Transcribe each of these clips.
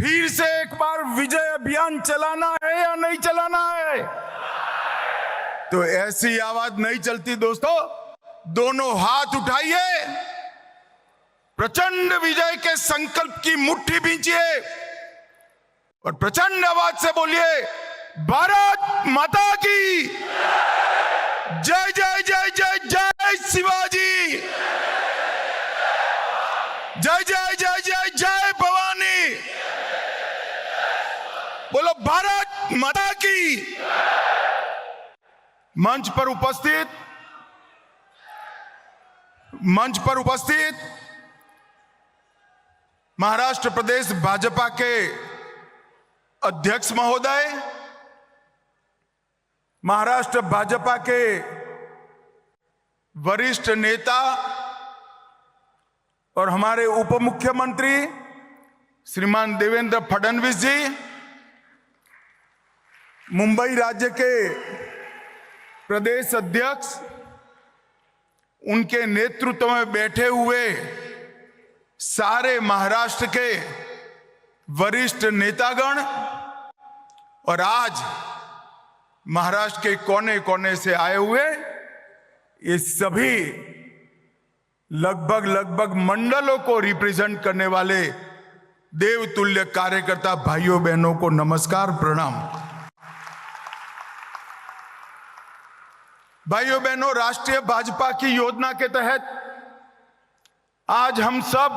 फिर से एक बार विजय अभियान चलाना है या नहीं चलाना है? तो ऐसी आवाज नहीं चलती दोस्तों। दोनों हाथ उठाइए, प्रचंड विजय के संकल्प की मुट्ठी भींचिए और प्रचंड आवाज से बोलिए, भारत माता की जय जय जय जय जय शिवाजी, जय जय जय जय जय भवानी, बोलो भारत माता की। मंच पर उपस्थित महाराष्ट्र प्रदेश भाजपा के अध्यक्ष महोदय, महाराष्ट्र भाजपा के वरिष्ठ नेता और हमारे उप मुख्यमंत्री श्रीमान देवेंद्र फडणवीस जी, मुंबई राज्य के प्रदेश अध्यक्ष, उनके नेतृत्व में बैठे हुए सारे महाराष्ट्र के वरिष्ठ नेतागण और आज महाराष्ट्र के कोने कोने से आए हुए ये सभी लगभग मंडलों को रिप्रेजेंट करने वाले देवतुल्य कार्यकर्ता भाइयों बहनों को नमस्कार, प्रणाम। भाइयों बहनों, राष्ट्रीय भाजपा की योजना के तहत आज हम सब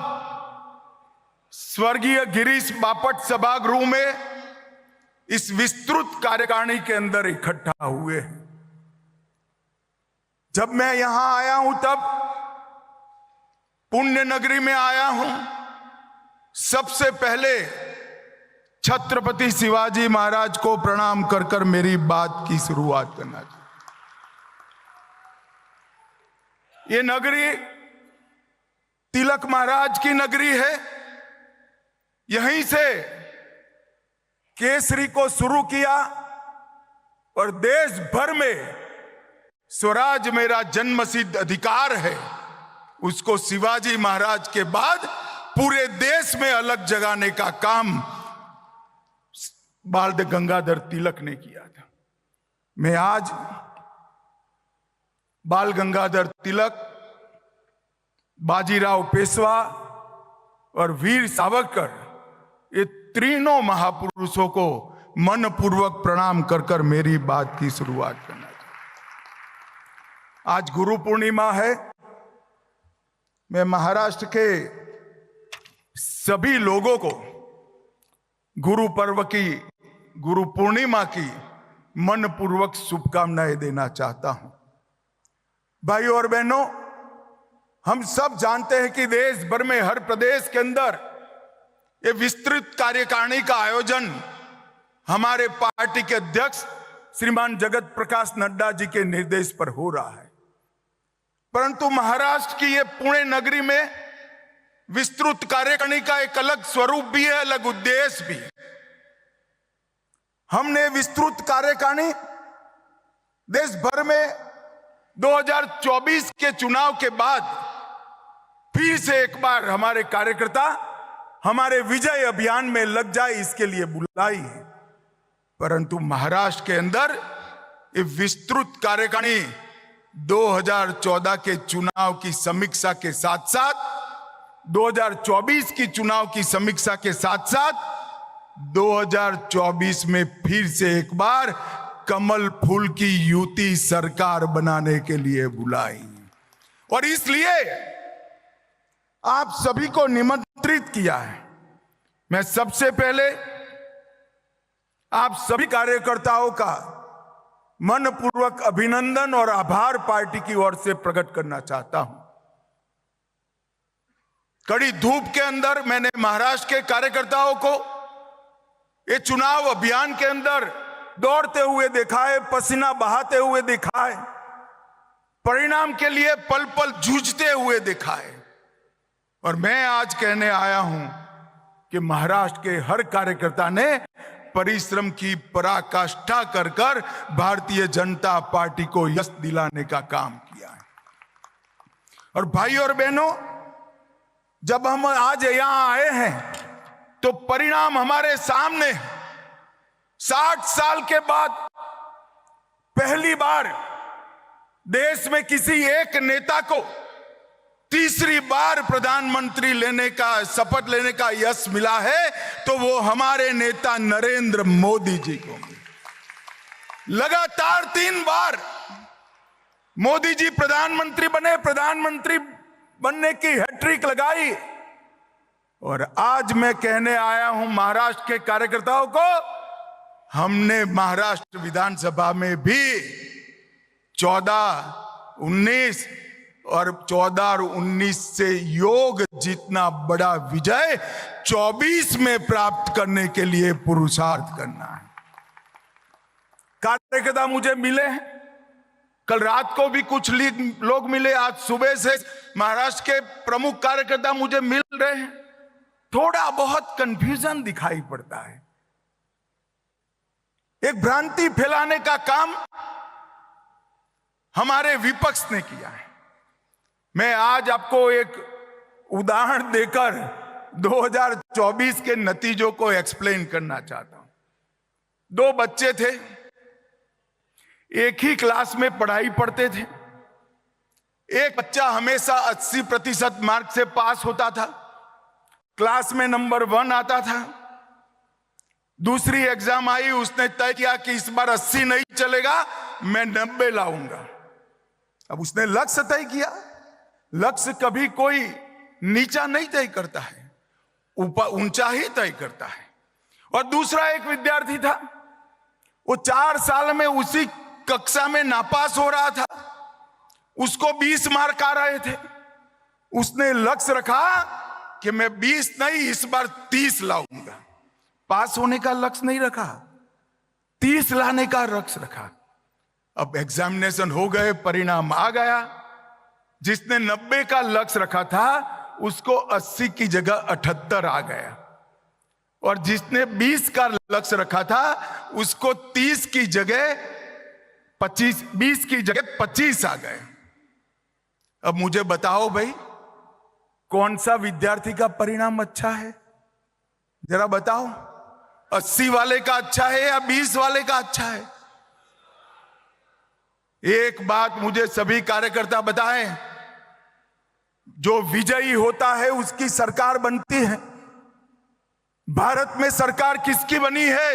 स्वर्गीय गिरीश बापट सभागृह में इस विस्तृत कार्यकारिणी के अंदर इकट्ठा हुए हैं। जब मैं यहां आया हूं तब पुण्य नगरी में आया हूं, सबसे पहले छत्रपति शिवाजी महाराज को प्रणाम कर कर मेरी बात की शुरुआत करना चाहिए। ये नगरी तिलक महाराज की नगरी है। यहीं से केसरी को शुरू किया और देश भर में स्वराज मेरा जन्मसिद्ध अधिकार है, उसको शिवाजी महाराज के बाद पूरे देश में अलग जगाने का काम बाल गंगाधर तिलक ने किया था। मैं आज बाल गंगाधर तिलक, बाजीराव पेशवा और वीर सावरकर, ये तीनों महापुरुषों को मनपूर्वक प्रणाम कर कर मेरी बात की शुरुआत करना चाहिए। आज गुरु पूर्णिमा है। मैं महाराष्ट्र के सभी लोगों को गुरु पर्व की, गुरु पूर्णिमा की मनपूर्वक शुभकामनाएं देना चाहता हूं। भाइयों और बहनों, हम सब जानते हैं कि देश भर में हर प्रदेश के अंदर ये विस्तृत कार्यकारिणी का आयोजन हमारे पार्टी के अध्यक्ष श्रीमान जगत प्रकाश नड्डा जी के निर्देश पर हो रहा है। परंतु महाराष्ट्र की ये पुणे नगरी में विस्तृत कार्यकारिणी का एक अलग स्वरूप भी है, अलग उद्देश्य भी है। हमने विस्तृत कार्यकारिणी देश भर में 2024 के चुनाव के बाद फिर से एक बार हमारे कार्यकर्ता हमारे विजय अभियान में लग जाए, इसके लिए बुलाई है। परंतु महाराष्ट्र के अंदर ये विस्तृत कार्यकारिणी 2014 के चुनाव की समीक्षा के साथ साथ, 2024 की चुनाव की समीक्षा के साथ साथ 2024 में फिर से एक बार कमल फूल की युति सरकार बनाने के लिए बुलाई। और इसलिए आप सभी को निमंत्रित किया है। मैं सबसे पहले आप सभी कार्यकर्ताओं का मनपूर्वक अभिनंदन और आभार पार्टी की ओर से प्रकट करना चाहता हूं। कड़ी धूप के अंदर मैंने महाराष्ट्र के कार्यकर्ताओं को ये चुनाव अभियान के अंदर दौड़ते हुए देखा है, पसीना बहाते हुए देखा है, परिणाम के लिए पल पल जूझते हुए देखा है। और मैं आज कहने आया हूं कि महाराष्ट्र के हर कार्यकर्ता ने परिश्रम की पराकाष्ठा कर कर भारतीय जनता पार्टी को यश दिलाने का काम किया है। और भाई और बहनों, जब हम आज यहां आए हैं तो परिणाम हमारे सामने। 60 साल के बाद पहली बार देश में किसी एक नेता को तीसरी बार प्रधानमंत्री लेने का, शपथ लेने का यश मिला है, तो वो हमारे नेता नरेंद्र मोदी जी को। लगातार 3 बार मोदी जी प्रधानमंत्री बने, प्रधानमंत्री बनने की हैट्रिक लगाई। और आज मैं कहने आया हूं महाराष्ट्र के कार्यकर्ताओं को, हमने महाराष्ट्र विधानसभा में भी 14, 19 और 14 और 19 से योग जितना बड़ा विजय 24 में प्राप्त करने के लिए पुरुषार्थ करना है। कार्यकर्ता मुझे मिले हैं, कल रात को भी कुछ लोग मिले, आज सुबह से महाराष्ट्र के प्रमुख कार्यकर्ता मुझे मिल रहे हैं। थोड़ा बहुत कंफ्यूजन दिखाई पड़ता है। एक भ्रांति फैलाने का काम हमारे विपक्ष ने किया है। मैं आज आपको एक उदाहरण देकर 2024 के नतीजों को एक्सप्लेन करना चाहता हूं। 2 बच्चे थे, एक ही क्लास में पढ़ाई पढ़ते थे। एक बच्चा हमेशा 80% मार्क से पास होता था, क्लास में नंबर 1 आता था। दूसरी एग्जाम आई, उसने तय किया कि इस बार 80 नहीं चलेगा, मैं 90 लाऊंगा। अब उसने लक्ष्य तय किया। लक्ष्य कभी कोई नीचा नहीं तय करता है, ऊंचा ही तय करता है। और दूसरा एक विद्यार्थी था, वो 4 साल में उसी कक्षा में नापास हो रहा था, उसको 20 मार्क आ रहे थे। उसने लक्ष्य रखा कि मैं 20 नहीं, इस बार 30 लाऊंगा। पास होने का लक्ष्य नहीं रखा, 30 लाने का लक्ष्य रखा। अब एग्जामिनेशन हो गए, परिणाम आ गया। जिसने 90 का लक्ष्य रखा था उसको 80 की जगह 78 आ गया, और जिसने 20 का लक्ष्य रखा था उसको 30 की जगह 25, 20 की जगह 25 आ गए। अब मुझे बताओ भाई, कौन सा विद्यार्थी का परिणाम अच्छा है? जरा बताओ, 80 वाले का अच्छा है या 20 वाले का अच्छा है? एक बात मुझे सभी कार्यकर्ता बताएं, जो विजयी होता है उसकी सरकार बनती है। भारत में सरकार किसकी बनी है?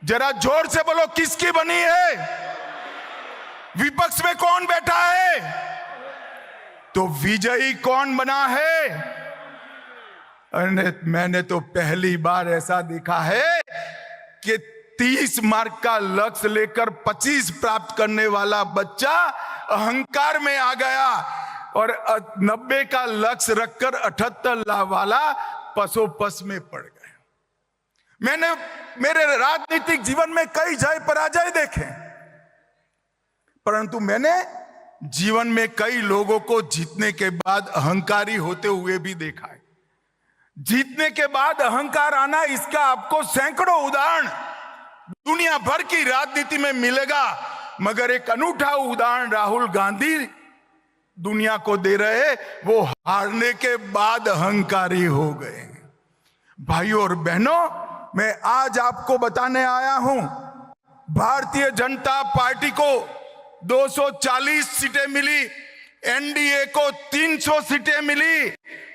जरा जोर से बोलो, किसकी बनी है? विपक्ष में कौन बैठा है? तो विजयी कौन बना है? मैंने तो पहली बार ऐसा देखा है कि 30 मार्क का लक्ष्य लेकर 25 प्राप्त करने वाला बच्चा अहंकार में आ गया, और 90 का लक्ष्य रखकर 78 वाला पसोपस में पड़ गया। मैंने मेरे राजनीतिक जीवन में कई जय पराजय देखे, परंतु मैंने जीवन में कई लोगों को जीतने के बाद अहंकारी होते हुए भी देखा है। जीतने के बाद अहंकार आना, इसका आपको सैकड़ों उदाहरण दुनिया भर की राजनीति में मिलेगा, मगर एक अनूठा उदाहरण राहुल गांधी दुनिया को दे रहे। वो हारने के बाद अहंकारी हो गए। भाइयों और बहनों, मैं आज आपको बताने आया हूं, भारतीय जनता पार्टी को 240 सीटें मिली, एनडीए को 300 सीटें मिली,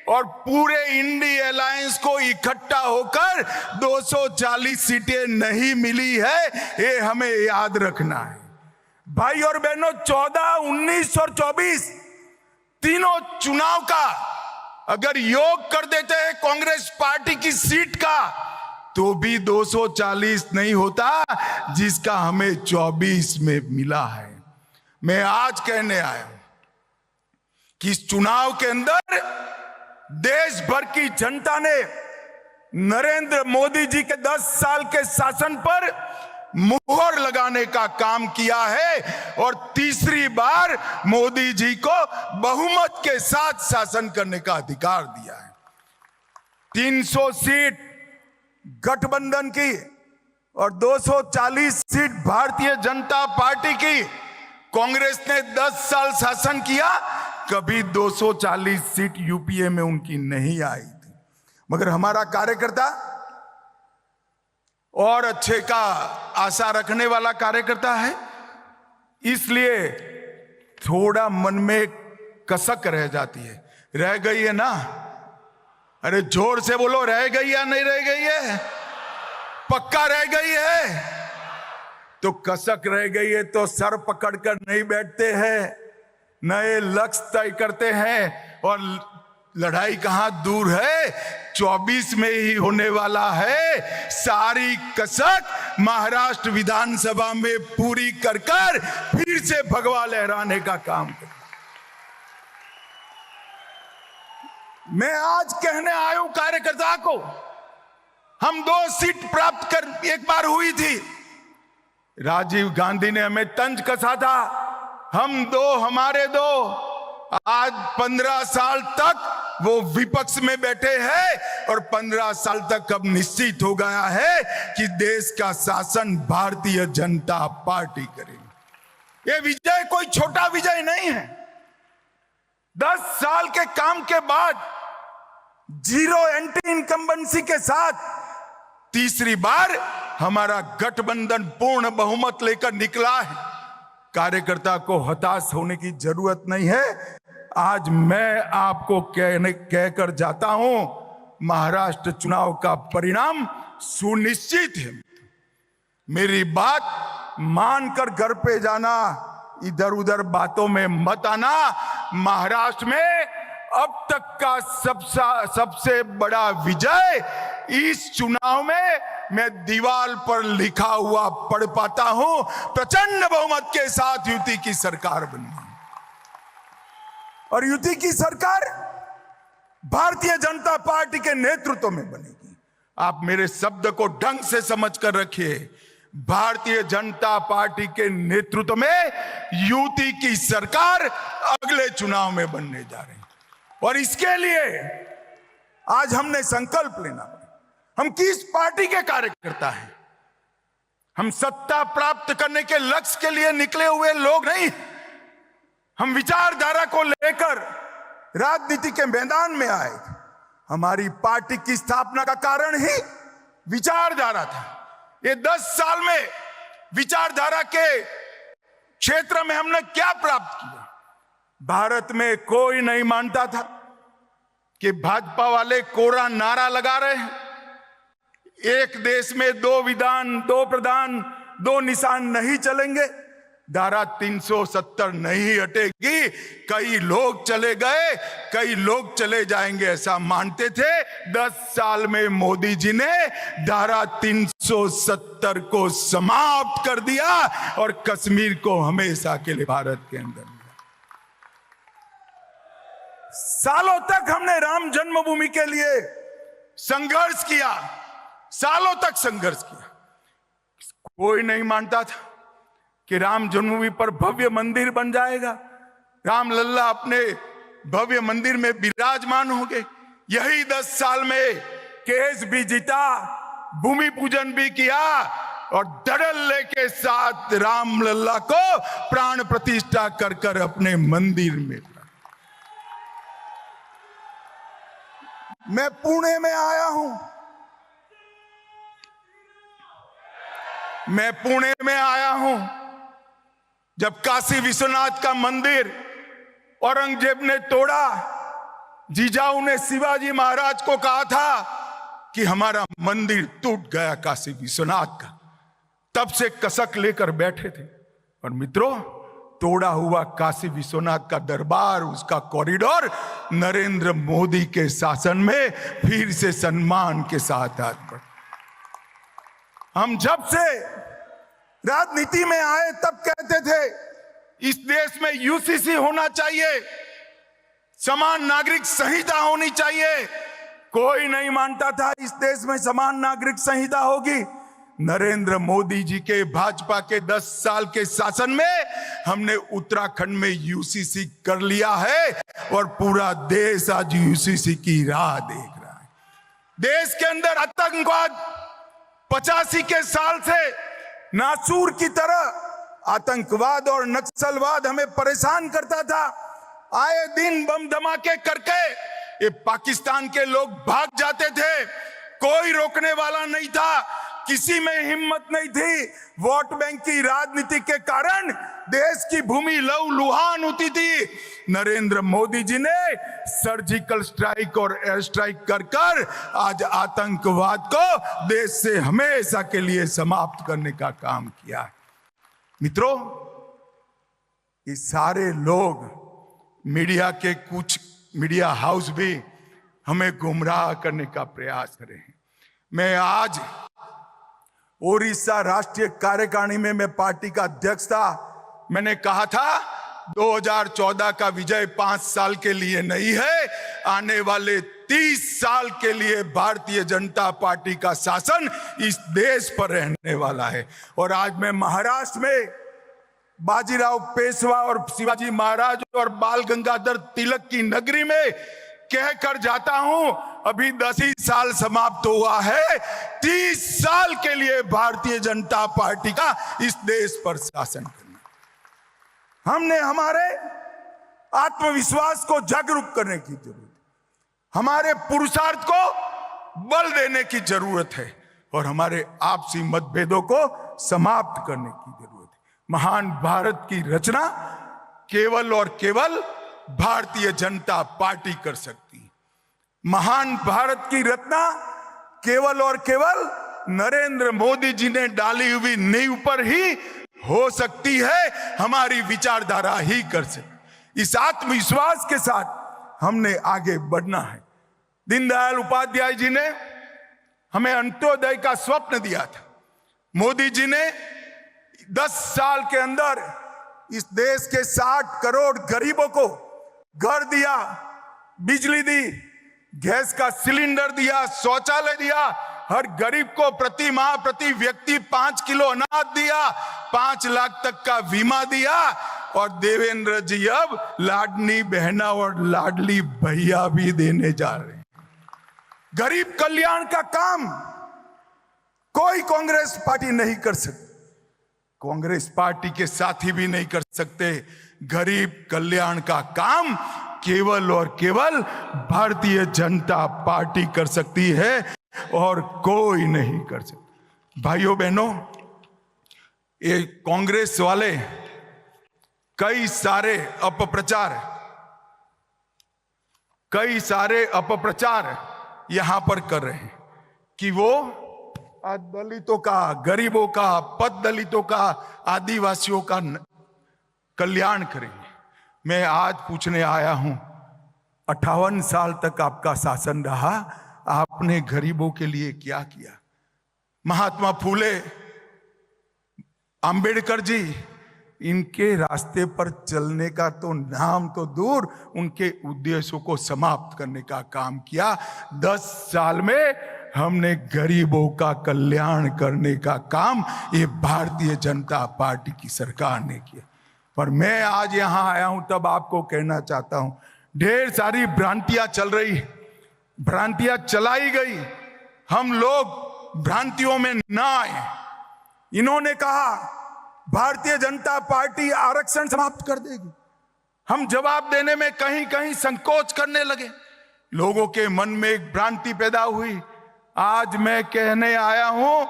और पूरे इंडी अलायंस को इकट्ठा होकर 240 सीटें नहीं मिली है। ये हमें याद रखना है। भाई और बहनों, 14, 19 और 24 तीनों चुनाव का अगर योग कर देते हैं कांग्रेस पार्टी की सीट का, तो भी 240 नहीं होता जिसका हमें 24 में मिला है। मैं आज कहने आया हूं कि इस चुनाव के अंदर देश भर की जनता ने नरेंद्र मोदी जी के 10 साल के शासन पर मुहर लगाने का काम किया है, और तीसरी बार मोदी जी को बहुमत के साथ शासन करने का अधिकार दिया है। 300 सीट गठबंधन की और 240 सीट भारतीय जनता पार्टी की। कांग्रेस ने 10 साल शासन किया, कभी 240 सीट यूपीए में उनकी नहीं आई थी। मगर हमारा कार्यकर्ता और अच्छे का आशा रखने वाला कार्यकर्ता है, इसलिए थोड़ा मन में कसक रह जाती है। रह गई है ना? अरे जोर से बोलो, रह गई या नहीं रह गई है? पक्का रह गई है? तो कसक रह गई है तो सर पकड़कर नहीं बैठते हैं, नए लक्ष्य तय करते हैं। और लड़ाई कहां दूर है, 24 में ही होने वाला है। सारी कसक महाराष्ट्र विधानसभा में पूरी कर फिर से भगवा लहराने का काम कर। मैं आज कहने आया हूं कार्यकर्ता को, हम 2 सीट प्राप्त कर एक बार हुई थी, राजीव गांधी ने हमें तंज कसा था, हम 2 हमारे 2। आज 15 साल तक वो विपक्ष में बैठे हैं और 15 साल तक अब निश्चित हो गया है कि देश का शासन भारतीय जनता पार्टी करेगी। ये विजय कोई छोटा विजय नहीं है। 10 साल के काम के बाद 0 एंटी इनकम्बेंसी के साथ तीसरी बार हमारा गठबंधन पूर्ण बहुमत लेकर निकला है। कार्यकर्ता को हताश होने की जरूरत नहीं है। आज मैं आपको कहकर जाता हूं, महाराष्ट्र चुनाव का परिणाम सुनिश्चित है। मेरी बात मानकर घर पे जाना, इधर उधर बातों में मत आना। महाराष्ट्र में अब तक का सबसे बड़ा विजय इस चुनाव में मैं दीवार पर लिखा हुआ पढ़ पाता हूं, प्रचंड बहुमत के साथ युति की सरकार बनी। और युति की सरकार भारतीय जनता पार्टी के नेतृत्व में बनेगी। आप मेरे शब्द को ढंग से समझ कर रखिए, भारतीय जनता पार्टी के नेतृत्व में युति की सरकार अगले चुनाव में बनने जा रही है। और इसके लिए आज हमने संकल्प लेना है। हम किस पार्टी के कार्यकर्ता हैं? हम सत्ता प्राप्त करने के लक्ष्य के लिए निकले हुए लोग नहीं। हम विचारधारा को लेकर राजनीति के मैदान में आए थे। हमारी पार्टी की स्थापना का कारण ही विचारधारा था। ये 10 साल में विचारधारा के क्षेत्र में हमने क्या प्राप्त किया? भारत में कोई नहीं मानता था कि भाजपा वाले कोरा नारा लगा रहे हैं, एक देश में 2 विधान 2 प्रधान 2 निशान नहीं चलेंगे, धारा 370 नहीं हटेगी। कई लोग चले गए, कई लोग चले जाएंगे, ऐसा मानते थे। 10 साल में मोदी जी ने धारा 370 को समाप्त कर दिया और कश्मीर को हमेशा के लिए भारत के अंदर। सालों तक हमने राम जन्मभूमि के लिए संघर्ष किया, सालों तक संघर्ष किया। कोई नहीं मानता था कि राम जन्मभूमि पर भव्य मंदिर बन जाएगा, राम लल्ला अपने भव्य मंदिर में विराजमान होंगे। यही 10 साल में केस भी जीता, भूमि पूजन भी किया और धड़ल्ले के साथ राम लल्ला को प्राण प्रतिष्ठा कर कर अपने मंदिर में। मैं पुणे में आया हूं, मैं पुणे में आया हूं जब काशी विश्वनाथ का मंदिर औरंगजेब ने तोड़ा। जीजाऊ ने शिवाजी महाराज को कहा था कि हमारा मंदिर टूट गया काशी विश्वनाथ का, तब से कसक लेकर बैठे थे। और मित्रों, तोड़ा हुआ काशी विश्वनाथ का दरबार, उसका कॉरिडोर नरेंद्र मोदी के शासन में फिर से सम्मान के साथ आज बढ़। हम जब से राजनीति में आए तब कहते थे इस देश में यूसीसी होना चाहिए, समान नागरिक संहिता होनी चाहिए। कोई नहीं मानता था इस देश में समान नागरिक संहिता होगी। नरेंद्र मोदी जी के भाजपा के 10 साल के शासन में हमने उत्तराखंड में यूसीसी कर लिया है और पूरा देश आज यूसीसी की राह देख रहा है। देश के अंदर आतंकवाद 85 के साल से नासूर की तरह आतंकवाद और नक्सलवाद हमें परेशान करता था। आए दिन बम धमाके करके ये पाकिस्तान के लोग भाग जाते थे, कोई रोकने वाला नहीं था, किसी में हिम्मत नहीं थी। वोट बैंक की राजनीति के कारण देश की भूमि लहूलुहान होती थी। नरेंद्र मोदी जी ने सर्जिकल स्ट्राइक और एयर स्ट्राइक कर कर आज आतंकवाद को देश से हमेशा के लिए समाप्त करने का काम किया है। मित्रों, ये सारे लोग, मीडिया के कुछ मीडिया हाउस भी हमें गुमराह करने का प्रयास कर रहे हैं। मैं आज ओडिशा राष्ट्रीय कार्यकारिणी में मैं पार्टी का अध्यक्ष था। मैंने कहा था 2014 का विजय 5 साल के लिए नहीं है, आने वाले 30 साल के लिए भारतीय जनता पार्टी का शासन इस देश पर रहने वाला है। और आज मैं महाराष्ट्र में बाजीराव पेशवा और शिवाजी महाराज और बाल गंगाधर तिलक की नगरी में कहकर जाता हूं, अभी 10 ही साल समाप्त हुआ है, 30 साल के लिए भारतीय जनता पार्टी का इस देश पर शासन करना। हमने हमारे आत्मविश्वास को जागरूक करने की जरूरत है, हमारे पुरुषार्थ को बल देने की जरूरत है और हमारे आपसी मतभेदों को समाप्त करने की जरूरत है। महान भारत की रचना केवल और केवल भारतीय जनता पार्टी कर सकती है। महान भारत की रचना केवल और केवल नरेंद्र मोदी जी ने डाली हुई नींव पर ही हो सकती है, हमारी विचारधारा ही कर सकती। इस आत्मविश्वास के साथ हमने आगे बढ़ना है। दीनदयाल उपाध्याय जी ने हमें अंत्योदय का स्वप्न दिया था। मोदी जी ने 10 साल के अंदर इस देश के 60 करोड़ गरीबों को घर दिया, बिजली दी, गैस का सिलेंडर दिया, शौचालय दिया, हर गरीब को प्रति माह प्रति व्यक्ति 5 किलो अनाज दिया, 5 लाख तक का बीमा दिया और देवेंद्र जी अब लाडली बहना और लाडली भैया भी देने जा रहे हैं। गरीब कल्याण का काम कोई कांग्रेस पार्टी नहीं कर सकती, कांग्रेस पार्टी के साथी भी नहीं कर सकते। गरीब कल्याण का काम केवल और केवल भारतीय जनता पार्टी कर सकती है और कोई नहीं कर सकता। भाइयों बहनों, ये कांग्रेस वाले कई सारे अपप्रचार यहां पर कर रहे हैं कि वो दलितों का, गरीबों का, पद दलितों का, आदिवासियों का कल्याण करेंगे। मैं आज पूछने आया हूं, 58 साल तक आपका शासन रहा, आपने गरीबों के लिए क्या किया? महात्मा फूले, अंबेडकर जी, इनके रास्ते पर चलने का तो नाम तो दूर, उनके उद्देश्यों को समाप्त करने का काम किया। 10 साल में हमने गरीबों का कल्याण करने का काम ये भारतीय जनता पार्टी की सरकार ने किया। पर मैं आज यहां आया हूं तब आपको कहना चाहता हूं, ढेर सारी भ्रांतियां चल रही, भ्रांतियां चलाई गई, हम लोग भ्रांतियों में ना आए। इन्होंने कहा भारतीय जनता पार्टी आरक्षण समाप्त कर देगी, हम जवाब देने में कहीं कहीं संकोच करने लगे, लोगों के मन में एक भ्रांति पैदा हुई। आज मैं कहने आया हूं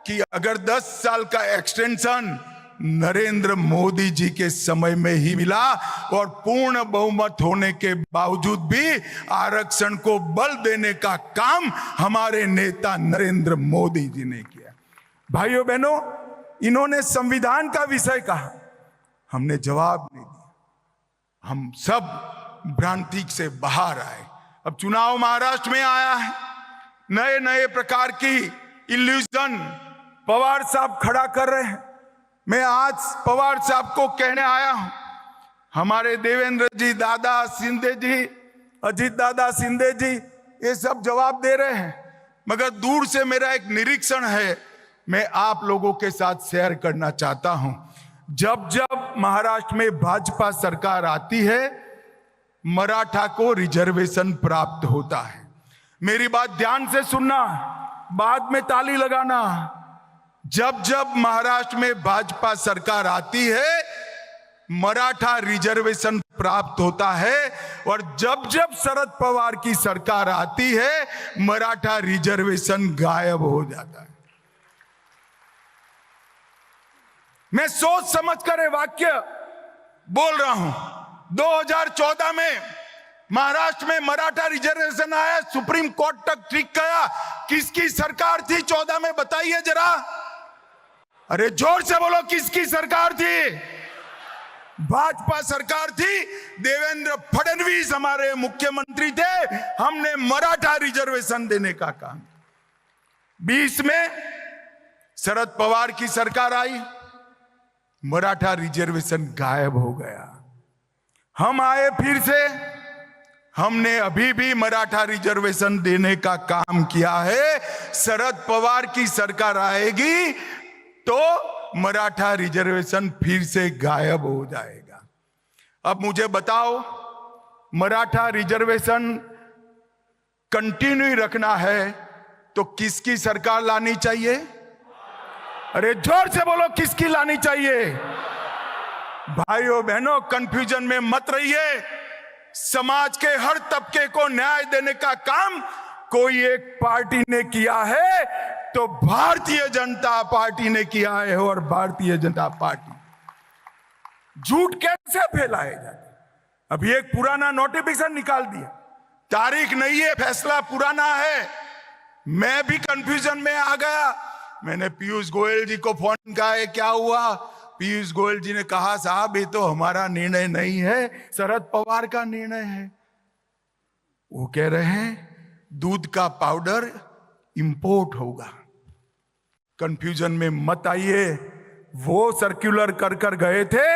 कि अगर 10 साल का एक्सटेंशन नरेंद्र मोदी जी के समय में ही मिला और पूर्ण बहुमत होने के बावजूद भी आरक्षण को बल देने का काम हमारे नेता नरेंद्र मोदी जी ने किया। भाइयों बहनों, इन्होंने संविधान का विषय कहा, हमने जवाब नहीं दिया, हम सब भ्रांति से बाहर आए। अब चुनाव महाराष्ट्र में आया है, नए नए प्रकार की इल्यूजन पवार साहब खड़ा कर रहे हैं। मैं आज पवार साहब को कहने आया हूं, हमारे देवेंद्र जी, दादा शिंदे जी, अजीत दादा शिंदे जी, ये सब जवाब दे रहे हैं, मगर दूर से मेरा एक निरीक्षण है, मैं आप लोगों के साथ शेयर करना चाहता हूं। जब जब महाराष्ट्र में भाजपा सरकार आती है, मराठा को रिजर्वेशन प्राप्त होता है। मेरी बात ध्यान से सुनना, बाद में ताली लगाना। जब जब महाराष्ट्र में भाजपा सरकार आती है, मराठा रिजर्वेशन प्राप्त होता है और जब जब शरद पवार की सरकार आती है मराठा रिजर्वेशन गायब हो जाता है। मैं सोच समझ कर ये वाक्य बोल रहा हूं। 2014 में महाराष्ट्र में मराठा रिजर्वेशन आया, सुप्रीम कोर्ट तक ठीक गया। किसकी सरकार थी 14 में, बताइए जरा। अरे जोर से बोलो, किसकी सरकार थी? भाजपा सरकार थी। देवेंद्र फडणवीस हमारे मुख्यमंत्री थे। हमने मराठा रिजर्वेशन देने का काम। 20 में शरद पवार की सरकार आई, मराठा रिजर्वेशन गायब हो गया। हम आए फिर से, हमने अभी भी मराठा रिजर्वेशन देने का काम किया है। शरद पवार की सरकार आएगी तो मराठा रिजर्वेशन फिर से गायब हो जाएगा। अब मुझे बताओ, मराठा रिजर्वेशन कंटिन्यू रखना है तो किसकी सरकार लानी चाहिए? अरे जोर से बोलो, किसकी लानी चाहिए? भाइयों बहनों, कंफ्यूजन में मत रहिए। समाज के हर तबके को न्याय देने का काम कोई एक पार्टी ने किया है तो भारतीय जनता पार्टी ने किया है। और भारतीय जनता पार्टी झूठ कैसे फैलाए जाते? अभी एक पुराना नोटिफिकेशन निकाल दिया, तारीख नहीं है, फैसला पुराना है। मैं भी कंफ्यूजन में आ गया। मैंने पीयूष गोयल जी को फोन किया, है क्या हुआ? पीयूष गोयल जी ने कहा, साहब ये तो हमारा निर्णय नहीं है, शरद पवार का निर्णय है। वो कह रहे हैं दूध का पाउडर इंपोर्ट होगा। कंफ्यूजन में मत आइए। वो सर्कुलर कर गए थे,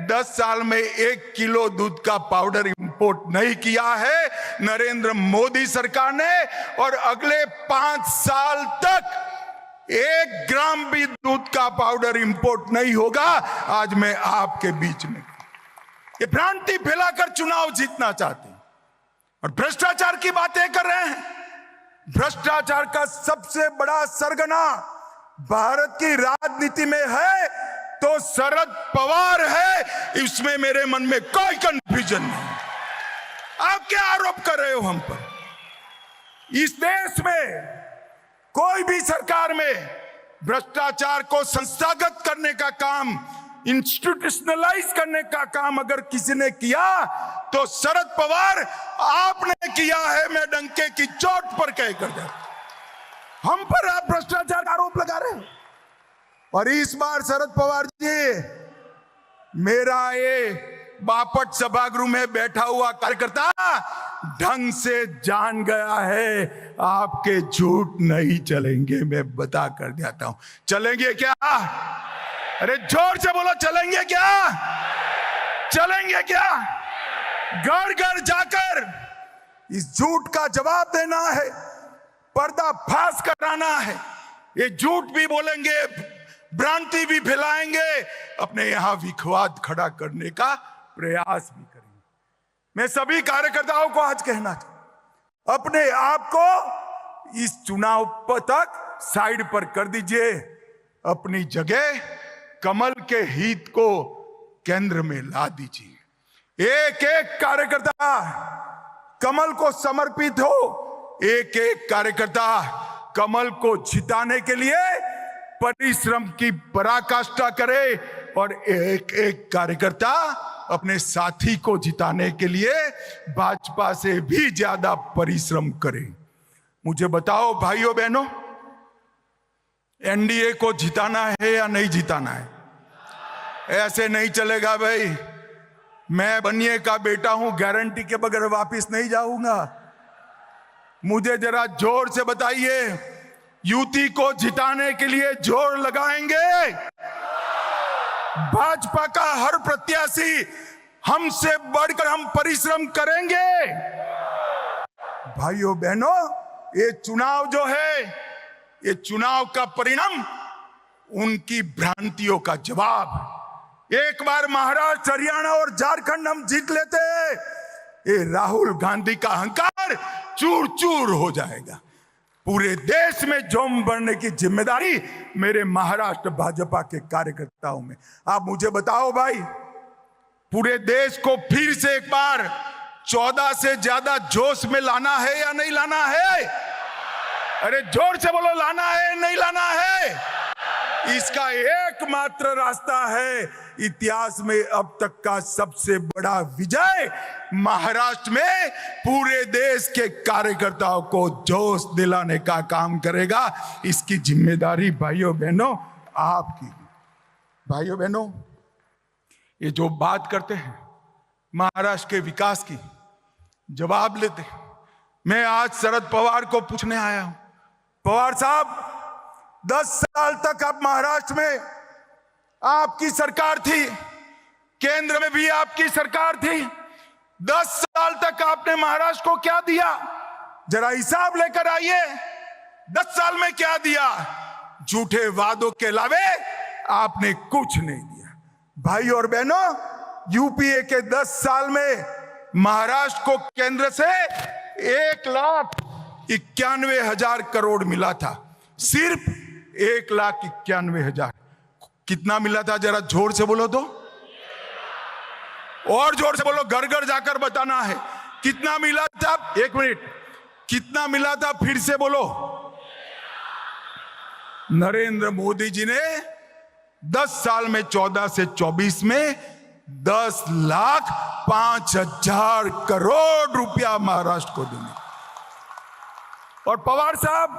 10 साल में 1 किलो दूध का पाउडर इंपोर्ट नहीं किया है नरेंद्र मोदी सरकार ने। और अगले 5 साल तक 1 ग्राम भी दूध का पाउडर इंपोर्ट नहीं होगा। आज मैं आपके बीच में ये भ्रांति फैलाकर चुनाव जीतना चाहते हैं और भ्रष्टाचार की बातें कर रहे हैं। भ्रष्टाचार का सबसे बड़ा सरगना भारत की राजनीति में है तो शरद पवार है। इसमें मेरे मन में कोई कंफ्यूजन नहीं। आप क्या आरोप कर रहे हो हम पर? इस देश में कोई भी सरकार में भ्रष्टाचार को संस्थागत करने का काम, इंस्टीट्यूशनलाइज करने का काम अगर किसी ने किया तो शरद पवार आपने किया है। मैं डंके की चोट पर कहकर जाता, हम पर आप भ्रष्टाचार का आरोप लगा रहे हैं। और इस बार शरद पवार जी, मेरा ये बापट सभागृह में बैठा हुआ कार्यकर्ता ढंग से जान गया है आपके झूठ नहीं चलेंगे। मैं बता कर जाता हूं, चलेंगे क्या? अरे जोर से बोलो, चलेंगे क्या? चलेंगे क्या? घर घर जाकर इस झूठ का जवाब देना है, पर्दाफाश कराना है। ये झूठ भी बोलेंगे, भ्रांति भी फैलाएंगे, अपने यहां विखवाद खड़ा करने का प्रयास भी करेंगे। मैं सभी कार्यकर्ताओं को आज कहना चाहता हूं, अपने आप को इस चुनाव तक साइड पर कर दीजिए। अपनी जगह कमल के हित को केंद्र में ला दीजिए। एक एक कार्यकर्ता कमल को समर्पित हो। एक एक कार्यकर्ता कमल को जिताने के लिए परिश्रम की पराकाष्ठा करे और एक एक कार्यकर्ता अपने साथी को जिताने के लिए भाजपा से भी ज्यादा परिश्रम करे। मुझे बताओ भाइयों बहनों, एनडीए को जिताना है या नहीं जिताना है? ऐसे नहीं चलेगा भाई। मैं बनिए का बेटा हूं, गारंटी के बगैर वापस नहीं जाऊंगा। मुझे जरा जोर से बताइए, युति को जिताने के लिए जोर लगाएंगे? भाजपा का हर प्रत्याशी हमसे बढ़कर हम परिश्रम करेंगे। भाइयों बहनों, ये चुनाव जो है, ये चुनाव का परिणाम उनकी भ्रांतियों का जवाब। एक बार महाराष्ट्र, हरियाणा और झारखंड हम जीत लेते, ये राहुल गांधी का अहंकार चूर चूर हो जाएगा। पूरे देश में जोम बढ़ने की जिम्मेदारी मेरे महाराष्ट्र भाजपा के कार्यकर्ताओं में। आप मुझे बताओ भाई, पूरे देश को फिर से एक बार 14 से ज्यादा जोश में लाना है या नहीं लाना है? अरे जोर से बोलो, लाना है नहीं लाना है? इसका एकमात्र रास्ता है इतिहास में अब तक का सबसे बड़ा विजय। महाराष्ट्र में पूरे देश के कार्यकर्ताओं को जोश दिलाने का काम करेगा। इसकी जिम्मेदारी भाइयों बहनों आपकी। भाइयों बहनों, ये जो बात करते हैं महाराष्ट्र के विकास की, जवाब लेते हैं। मैं आज शरद पवार को पूछने आया हूं, पवार साहब 10 साल तक आप महाराष्ट्र में आपकी सरकार थी, केंद्र में भी आपकी सरकार थी। 10 साल तक आपने महाराष्ट्र को क्या दिया? जरा हिसाब लेकर आइए, 10 साल में क्या दिया? झूठे वादों के अलावे आपने कुछ नहीं दिया। भाई और बहनों, यूपीए के 10 साल में महाराष्ट्र को केंद्र से 1,91,000 करोड़ मिला था। सिर्फ 1,91,000। कितना मिला था? जरा जोर से बोलो तो, और जोर से बोलो, घर घर जाकर बताना है कितना मिला था। 1 मिनट, कितना मिला था? फिर से बोलो। नरेंद्र मोदी जी ने 10 साल में 14 से 24 में 10,05,000 करोड़ रुपया महाराष्ट्र को देने। और पवार साहब,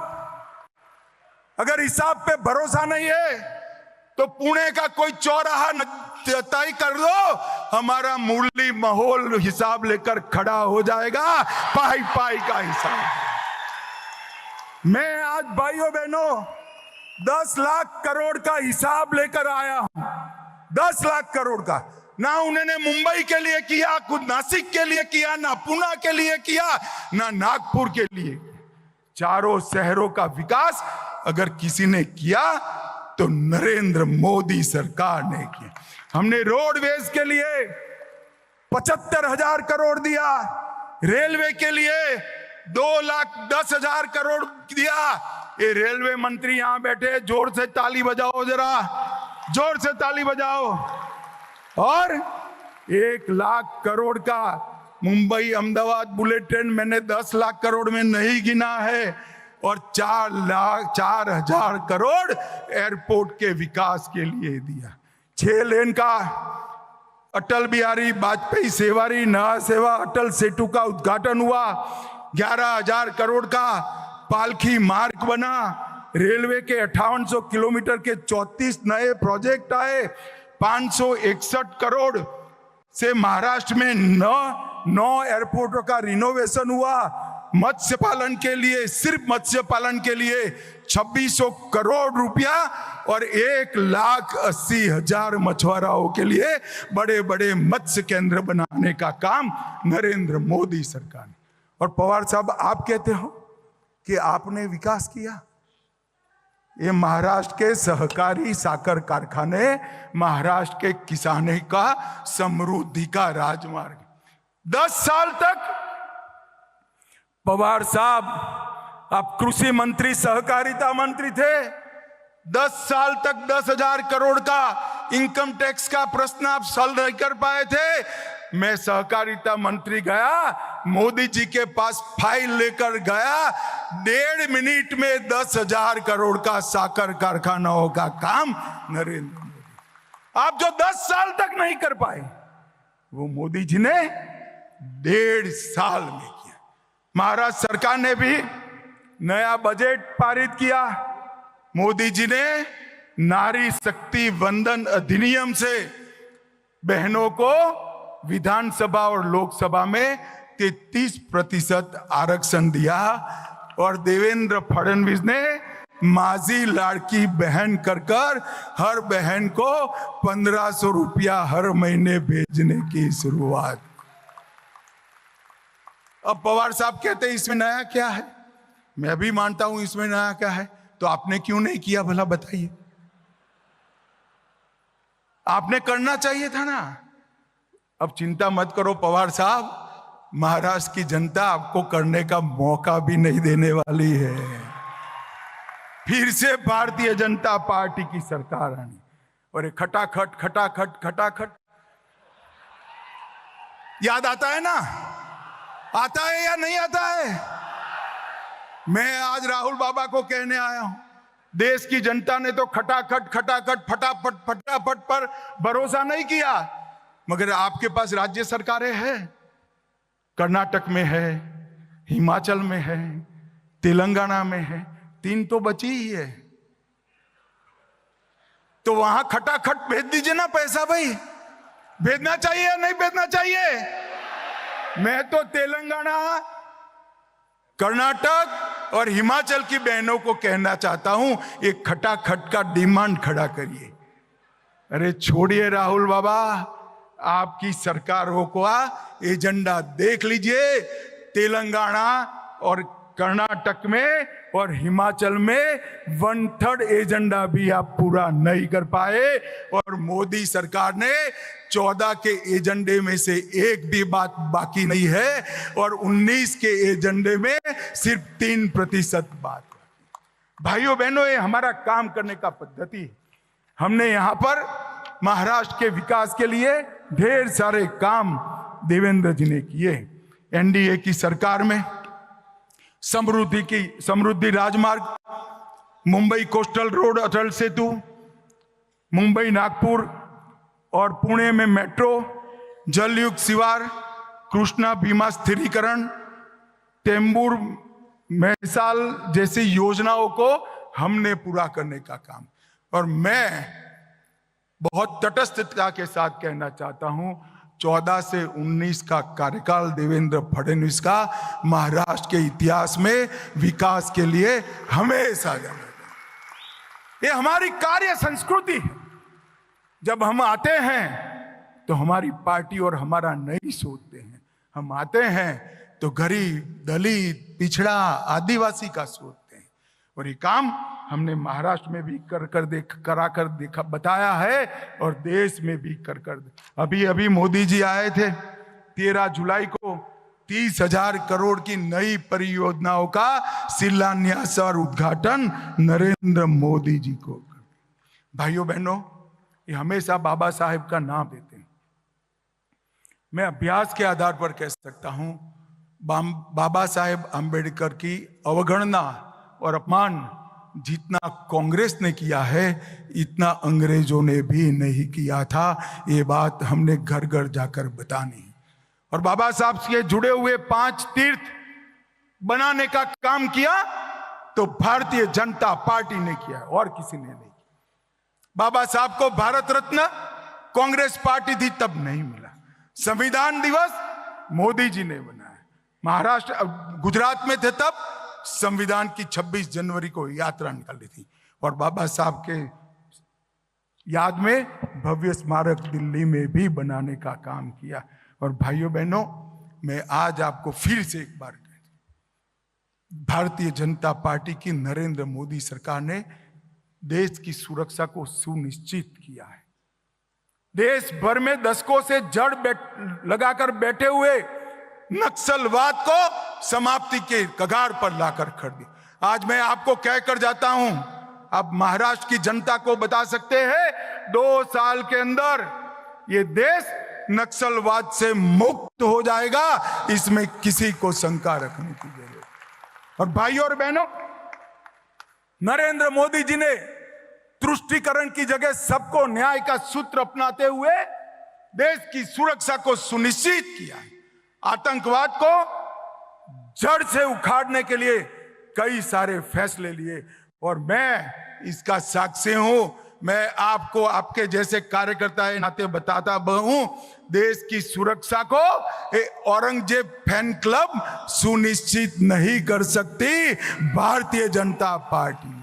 अगर हिसाब पे भरोसा नहीं है तो पुणे का कोई चौराहा तय कर दो, हमारा मुरली माहौल हिसाब लेकर खड़ा हो जाएगा, पाई पाई का हिसाब। मैं आज भाइयों बहनों 10 लाख करोड़ का हिसाब लेकर आया हूं। 10 लाख करोड़ का। ना उन्होंने मुंबई के लिए किया, खुद नासिक के लिए किया, ना पुणे के लिए किया, ना नागपुर के लिए। चारों शहरों का विकास अगर किसी ने किया तो नरेंद्र मोदी सरकार ने किया। हमने रोडवेज के लिए 75,000 करोड़ दिया, रेलवे के लिए 2,10,000 करोड़ दिया। ये रेलवे मंत्री यहां बैठे, जोर से ताली बजाओ, जरा जोर से ताली बजाओ। और 1 लाख करोड़ का मुंबई अहमदाबाद बुलेट ट्रेन मैंने 10 लाख करोड़ में नहीं गिना है। और 4,04,000 करोड़ एयरपोर्ट के विकास के लिए दिया। 6 लेन का अटल बिहारी वाजपेयी सेवारी नया सेवा अटल सेतु का उद्घाटन हुआ। 11,000 करोड़ का पालखी मार्ग बना। रेलवे के 5800 किलोमीटर के 34 नए प्रोजेक्ट आए। 561 करोड़ से महाराष्ट्र में 9 एयरपोर्टों का रिनोवेशन हुआ। मत्स्य पालन के लिए, सिर्फ मत्स्य पालन के लिए 2600 करोड़ रुपया और 1,80,000 मछुआरों के लिए बड़े बड़े मत्स्य केंद्र बनाने का काम नरेंद्र मोदी सरकार ने। और पवार साहब, आप कहते हो कि आपने विकास किया। ये महाराष्ट्र के सहकारी साकर कारखाने, महाराष्ट्र के किसानों का समृद्धि का राजमार्ग। 10 साल तक पवार साहब आप कृषि मंत्री, सहकारिता मंत्री थे। 10 साल तक 10,000 करोड़ का इनकम टैक्स का प्रश्न आप सॉल्व नहीं कर पाए थे। मैं सहकारिता मंत्री गया, मोदी जी के पास फाइल लेकर गया, 1.5 मिनट में 10,000 करोड़ का साकर कारखानाओं का काम नरेंद्र मोदी। आप जो 10 साल तक नहीं कर पाए, वो मोदी जी ने 1.5 साल में किया। महाराष्ट्र सरकार ने भी नया बजट पारित किया। मोदी जी ने नारी शक्ति वंदन अधिनियम से बहनों को विधानसभा और लोकसभा में 33% आरक्षण दिया। और देवेंद्र फडणवीस ने माझी लाड़की बहन कर हर बहन को 1,500 रुपया हर महीने भेजने की शुरुआत। अब पवार साहब कहते हैं इसमें नया क्या है? मैं भी मानता हूं इसमें नया क्या है। तो आपने क्यों नहीं किया भला बताइए? आपने करना चाहिए था ना। अब चिंता मत करो पवार साहब, महाराष्ट्र की जनता आपको करने का मौका भी नहीं देने वाली है। फिर से भारतीय जनता पार्टी की सरकार आनी। और खटाखट खटाखट खटाखट याद आता है ना? आता है या नहीं आता है? मैं आज राहुल बाबा को कहने आया हूं, देश की जनता ने तो खटाखट खटाखट फटाफट फटाफट पर भरोसा नहीं किया, मगर आपके पास राज्य सरकारें हैं, कर्नाटक में है, हिमाचल में है, तेलंगाना में है, 3 तो बची ही है। तो वहां खटाखट भेज दीजिए ना पैसा भाई, भेजना चाहिए या नहीं भेजना चाहिए? मैं तो तेलंगाना, कर्नाटक और हिमाचल की बहनों को कहना चाहता हूं, एक खटाखट का डिमांड खड़ा करिए। अरे छोड़िए राहुल बाबा, आपकी सरकारों का एजेंडा देख लीजिए। तेलंगाना और कर्नाटक में और हिमाचल में 1/3 एजेंडा भी आप पूरा नहीं कर पाए, और मोदी सरकार ने 14 के एजेंडे में से एक भी बात बाकी नहीं है, और 19 के एजेंडे में सिर्फ 3% बात। भाइयों बहनों, ये हमारा काम करने का पद्धति है। हमने यहां पर महाराष्ट्र के विकास के लिए ढेर सारे काम देवेंद्र जी ने किए। एनडीए की सरकार में समृद्धि राजमार्ग, मुंबई कोस्टल रोड अटल सेतु, मुंबई नागपुर और पुणे में मेट्रो, जलयुक्त शिवार, कृष्णा भीमा स्थिरीकरण, टेम्बूर मैसाल जैसी योजनाओं को हमने पूरा करने का काम। और मैं बहुत तटस्थता के साथ कहना चाहता हूं, 14 से 19 का कार्यकाल देवेंद्र फडणवीस का महाराष्ट्र के इतिहास में विकास के लिए हमेशा याद रहेगा। ये हमारी कार्य संस्कृति है। जब हम आते हैं तो हमारी पार्टी और हमारा नहीं सोचते हैं, हम आते हैं तो गरीब, दलित, पिछड़ा, आदिवासी का सोचते हैं। और ये काम हमने महाराष्ट्र में भी कराकर देखा, बताया है, और देश में भी कर अभी मोदी जी आए थे 13 जुलाई को 30,000 करोड़ की नई परियोजनाओं का शिलान्यास और उद्घाटन नरेंद्र मोदी जी को। भाइयों बहनों, ये हमेशा बाबा साहेब का नाम देते हैं। मैं अभ्यास के आधार पर कह सकता हूं, बाबा साहेब अंबेडकर की अवगणना और अपमान जितना कांग्रेस ने किया है, इतना अंग्रेजों ने भी नहीं किया था। ये बात हमने घर घर जाकर बतानी। और बाबा साहब से जुड़े हुए 5 तीर्थ बनाने का काम किया तो भारतीय जनता पार्टी ने किया, और किसी ने नहीं किया। बाबा साहब को भारत रत्न कांग्रेस पार्टी थी तब नहीं मिला। संविधान दिवस मोदी जी ने बनाया। महाराष्ट्र, गुजरात में थे तब संविधान की 26 जनवरी को यात्रा निकाली थी, और बाबा साहब के याद में भव्य स्मारक दिल्ली में भी बनाने का काम किया। और भाइयों बहनों, मैं आज आपको फिर से एक बार भारतीय जनता पार्टी की नरेंद्र मोदी सरकार ने देश की सुरक्षा को सुनिश्चित किया है। देश भर में दशकों से जड़ लगाकर बैठे हुए नक्सलवाद को समाप्ति के कगार पर लाकर खड़ दिया। आज मैं आपको कहकर जाता हूं, आप महाराष्ट्र की जनता को बता सकते हैं, 2 साल के अंदर ये देश नक्सलवाद से मुक्त हो जाएगा, इसमें किसी को शंका रखने की जरूरत। और भाइयों और बहनों, नरेंद्र मोदी जी ने तुष्टीकरण की जगह सबको न्याय का सूत्र अपनाते हुए देश की सुरक्षा को सुनिश्चित किया है। आतंकवाद को जड़ से उखाड़ने के लिए कई सारे फैसले लिए, और मैं इसका साक्षी हूं। मैं आपको आपके जैसे कार्यकर्ता के नाते बताता हूं, देश की सुरक्षा को औरंगजेब फैन क्लब सुनिश्चित नहीं कर सकती, Bharatiya Janata party.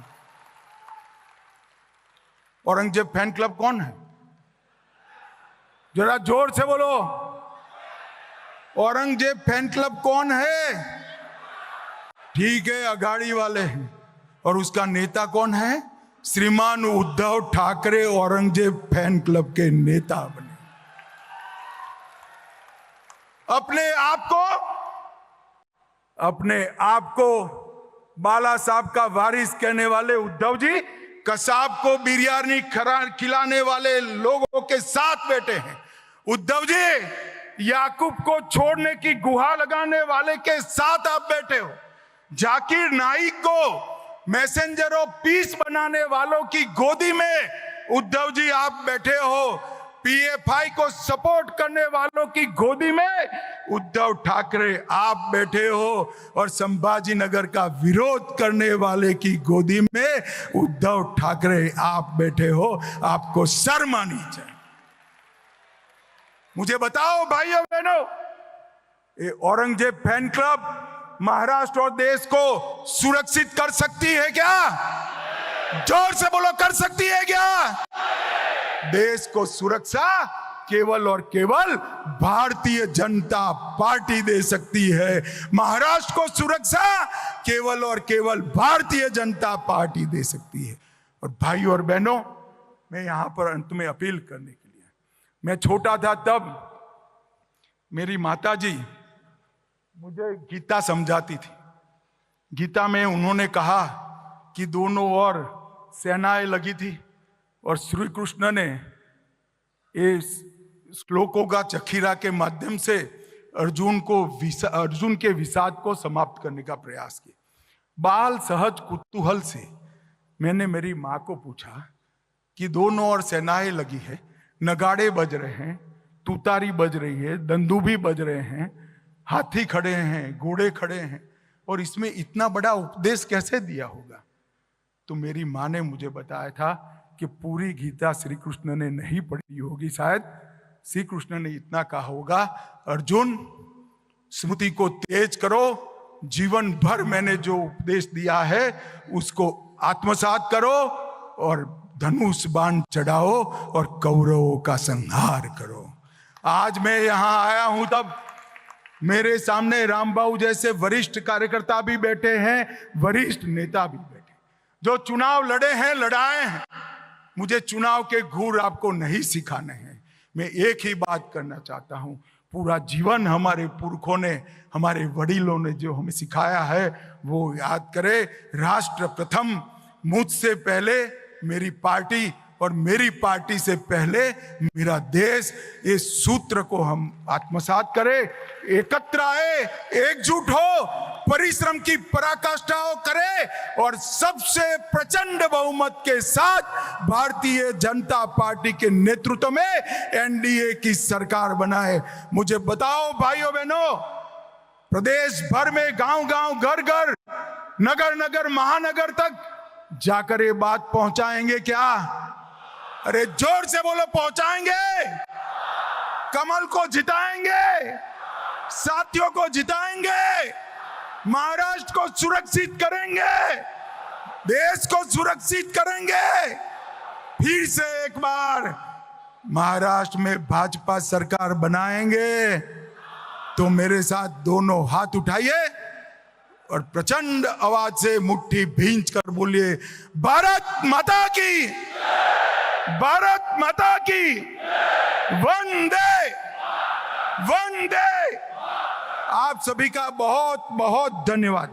Aurangzeb fan club कौन है? जरा जोर से बोलो, औरंगजेब फैन क्लब कौन है? ठीक है, अघाड़ी वाले हैं। और उसका नेता कौन है? श्रीमान उद्धव ठाकरे औरंगजेब फैन क्लब के नेता बने। अपने आप को बाला साहब का वारिस कहने वाले उद्धव जी कसाब को बिरयानी खिलाने वाले लोगों के साथ बैठे हैं। उद्धव जी, याकूब को छोड़ने की गुहार लगाने वाले के साथ आप बैठे हो। जाकिर नाइक को मैसेंजर ऑफ पीस बनाने वालों की गोदी में उद्धव जी आप बैठे हो। पीएफआई को सपोर्ट करने वालों की गोदी में उद्धव ठाकरे आप बैठे हो और संभाजी नगर का विरोध करने वाले की गोदी में उद्धव ठाकरे आप बैठे हो। आपको शर्म आनी चाहिए। मुझे बताओ भाइयों बहनों, ये औरंगजेब फैन क्लब महाराष्ट्र और देश को सुरक्षित कर सकती है क्या? जोर से बोलो, कर सकती है क्या? देश को सुरक्षा केवल और केवल भारतीय जनता पार्टी दे सकती है। महाराष्ट्र को सुरक्षा केवल और केवल भारतीय जनता पार्टी दे सकती है। और भाइयों और बहनों, मैं यहां पर अंत में अपील करने के लिए, मैं छोटा था तब मेरी माताजी मुझे गीता समझाती थी। गीता में उन्होंने कहा कि दोनों ओर सेनाएं लगी थी और श्री कृष्ण ने इस श्लोकों का चखीरा के माध्यम से अर्जुन के विषाद को समाप्त करने का प्रयास किया। बाल सहज कुतूहल से मैंने मेरी माँ को पूछा कि दोनों ओर सेनाएं लगी है, नगाड़े बज रहे हैं, तुतारी बज रही है, दंदूभी बज रहे हैं, हाथी खड़े हैं, घोड़े खड़े हैं, और इसमें इतना बड़ा उपदेश कैसे दिया होगा? तो मेरी माँ ने मुझे बताया था कि पूरी गीता श्री कृष्ण ने नहीं पढ़ी होगी। शायद श्री कृष्ण ने इतना कहा होगा, अर्जुन स्मृति को तेज करो, जीवन भर मैंने जो उपदेश दिया है उसको आत्मसात करो और धनुष बाण चढ़ाओ और कौरवों का संहार करो। आज मैं यहां आया हूं तब मेरे सामने रामबाबू जैसे वरिष्ठ कार्यकर्ता भी बैठे हैं, वरिष्ठ नेता भी बैठे, जो चुनाव लड़े हैं, लड़ाए हैं। मुझे चुनाव के गुर आपको नहीं सिखाने हैं। मैं एक ही बात करना चाहता हूं, पूरा जीवन हमारे पुरखों ने, हमारे वडीलों ने जो हमें सिखाया है वो याद करें। राष्ट्र प्रथम, मुझसे पहले मेरी पार्टी और मेरी पार्टी से पहले मेरा देश, इस सूत्र को हम आत्मसात करें। एकत्र आए, एकजुट हो, परिश्रम की पराकाष्ठा करे और सबसे प्रचंड बहुमत के साथ भारतीय जनता पार्टी के नेतृत्व में एनडीए की सरकार बनाए। मुझे बताओ भाइयों बहनों, प्रदेश भर में गांव गांव, घर घर, नगर नगर, महानगर तक जाकर ये बात पहुंचाएंगे क्या? अरे जोर से बोलो, पहुंचाएंगे। कमल को जिताएंगे, साथियों को जिताएंगे, महाराष्ट्र को सुरक्षित करेंगे, देश को सुरक्षित करेंगे। फिर से एक बार महाराष्ट्र में भाजपा सरकार बनाएंगे तो मेरे साथ दोनों हाथ उठाइए और प्रचंड आवाज से मुट्ठी भींच कर बोलिए, भारत माता की, भारत माता की, वंदे वंदे। आप सभी का बहुत बहुत धन्यवाद।